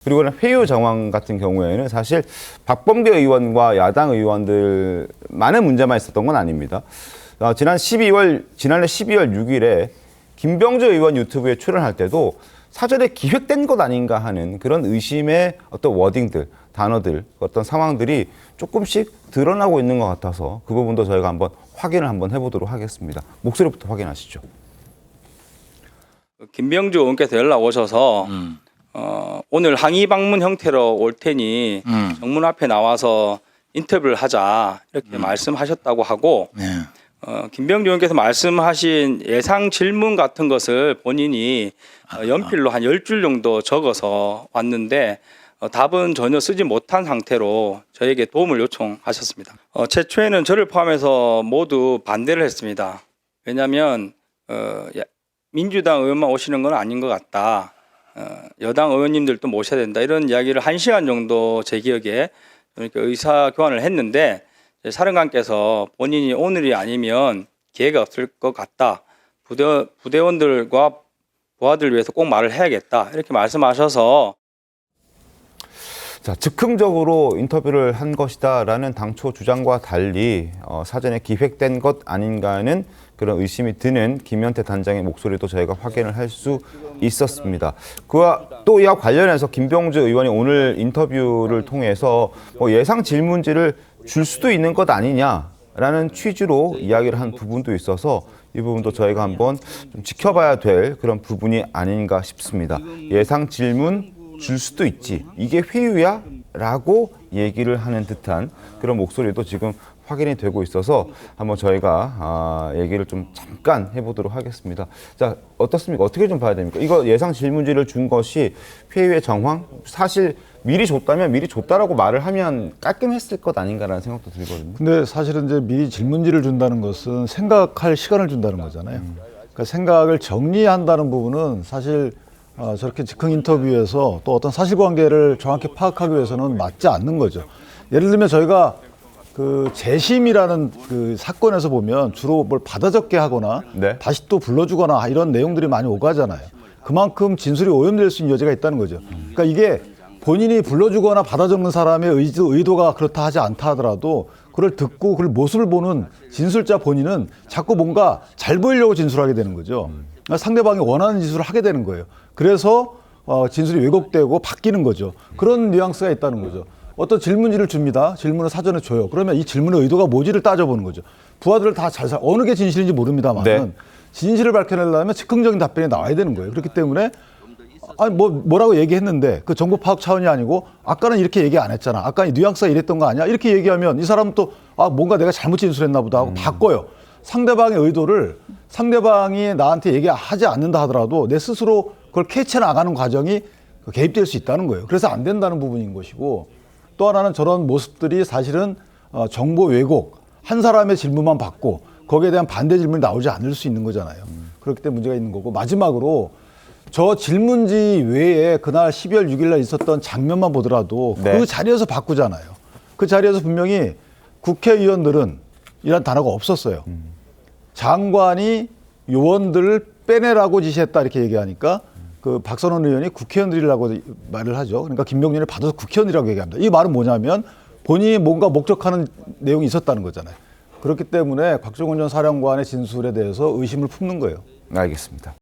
그리고는 회유 정황 같은 경우에는 사실 박범계 의원과 야당 의원들 많은 문제만 있었던 건 아닙니다. 지난해 12월 6일에 김병주 의원 유튜브에 출연할 때도 사전에 기획된 것 아닌가 하는 그런 의심의 어떤 워딩들, 단어들, 어떤 상황들이 조금씩 드러나고 있는 것 같아서 그 부분도 저희가 한번 확인을 한번 해보도록 하겠습니다. 목소리부터 확인하시죠. 김병주 의원께서 연락 오셔서 오늘 항의 방문 형태로 올 테니 정문 앞에 나와서 인터뷰를 하자 이렇게 말씀하셨다고 하고 네. 김병주 의원께서 말씀하신 예상 질문 같은 것을 본인이 연필로 한 10줄 정도 적어서 왔는데 답은 전혀 쓰지 못한 상태로 저에게 도움을 요청하셨습니다. 최초에는 저를 포함해서 모두 반대를 했습니다. 왜냐하면 민주당 의원만 오시는 건 아닌 것 같다. 여당 의원님들도 모셔야 된다. 이런 이야기를 1시간 정도 제 기억에 의사 교환을 했는데 사령관께서 본인이 오늘이 아니면 기회가 없을 것 같다. 부대원들과 부하들을 위해서 꼭 말을 해야겠다. 이렇게 말씀하셔서 자, 즉흥적으로 인터뷰를 한 것이다라는 당초 주장과 달리 사전에 기획된 것 아닌가 하는 그런 의심이 드는 김현태 단장의 목소리도 저희가 확인을 할 수 있었습니다. 그와 또 이와 관련해서 김병주 의원이 오늘 인터뷰를 통해서 예상 질문지를 줄 수도 있는 것 아니냐라는 취지로 이야기를 한 부분도 있어서 이 부분도 저희가 한번 좀 지켜봐야 될 그런 부분이 아닌가 싶습니다. 예상 질문 줄 수도 있지. 이게 회유야? 라고 얘기를 하는 듯한 그런 목소리도 지금 확인이 되고 있어서 한번 저희가 얘기를 좀 잠깐 해보도록 하겠습니다. 자, 어떻습니까? 어떻게 좀 봐야 됩니까? 이거 예상 질문지를 준 것이 회유의 정황? 사실 미리 줬다면 미리 줬다라고 말을 하면 깔끔했을 것 아닌가라는 생각도 들거든요. 근데 사실은 이제 미리 질문지를 준다는 것은 생각할 시간을 준다는 거잖아요. 그러니까 생각을 정리한다는 부분은 사실 저렇게 즉흥 인터뷰에서 또 어떤 사실관계를 정확히 파악하기 위해서는 맞지 않는 거죠. 예를 들면 저희가 그 재심이라는 그 사건에서 보면 주로 뭘 받아 적게 하거나 네. 다시 또 불러주거나 이런 내용들이 많이 오가잖아요. 그만큼 진술이 오염될 수 있는 여지가 있다는 거죠. 그러니까 이게 본인이 불러주거나 받아 적는 사람의 의도가 그렇다 하지 않다 하더라도 그걸 듣고 그 모습을 보는 진술자 본인은 자꾸 뭔가 잘 보이려고 진술하게 되는 거죠. 그러니까 상대방이 원하는 진술을 하게 되는 거예요. 그래서 진술이 왜곡되고 바뀌는 거죠. 그런 뉘앙스가 있다는 거죠. 어떤 질문지를 줍니다. 질문을 사전에 줘요. 그러면 이 질문의 의도가 뭔지를 따져보는 거죠. 부하들을 다 어느 게 진실인지 모릅니다만 네. 진실을 밝혀내려면 즉흥적인 답변이 나와야 되는 거예요. 그렇기 때문에 아니 뭐라고 얘기했는데 그 정보 파악 차원이 아니고 아까는 이렇게 얘기 안 했잖아. 아까 이 뉘앙스가 이랬던 거 아니야? 이렇게 얘기하면 이 사람은 또 뭔가 내가 잘못 진술했나 보다 하고 바꿔요. 상대방의 의도를 상대방이 나한테 얘기하지 않는다 하더라도 내 스스로 그걸 캐치 나가는 과정이 개입될 수 있다는 거예요. 그래서 안 된다는 부분인 것이고 또 하나는 저런 모습들이 사실은 정보 왜곡, 한 사람의 질문만 받고 거기에 대한 반대 질문이 나오지 않을 수 있는 거잖아요. 그렇기 때문에 문제가 있는 거고 마지막으로 저 질문지 외에 그날 12월 6일 날 있었던 장면만 보더라도 네. 그 자리에서 바꾸잖아요. 그 자리에서 분명히 국회의원들은 이란 단어가 없었어요. 장관이 요원들을 빼내라고 지시했다 이렇게 얘기하니까 그 박선원 의원이 국회의원들이라고 말을 하죠. 그러니까 김병준을 받아서 국회의원이라고 얘기합니다. 이 말은 뭐냐면 본인이 뭔가 목적하는 내용이 있었다는 거잖아요. 그렇기 때문에 곽종원 전 사령관의 진술에 대해서 의심을 품는 거예요. 알겠습니다.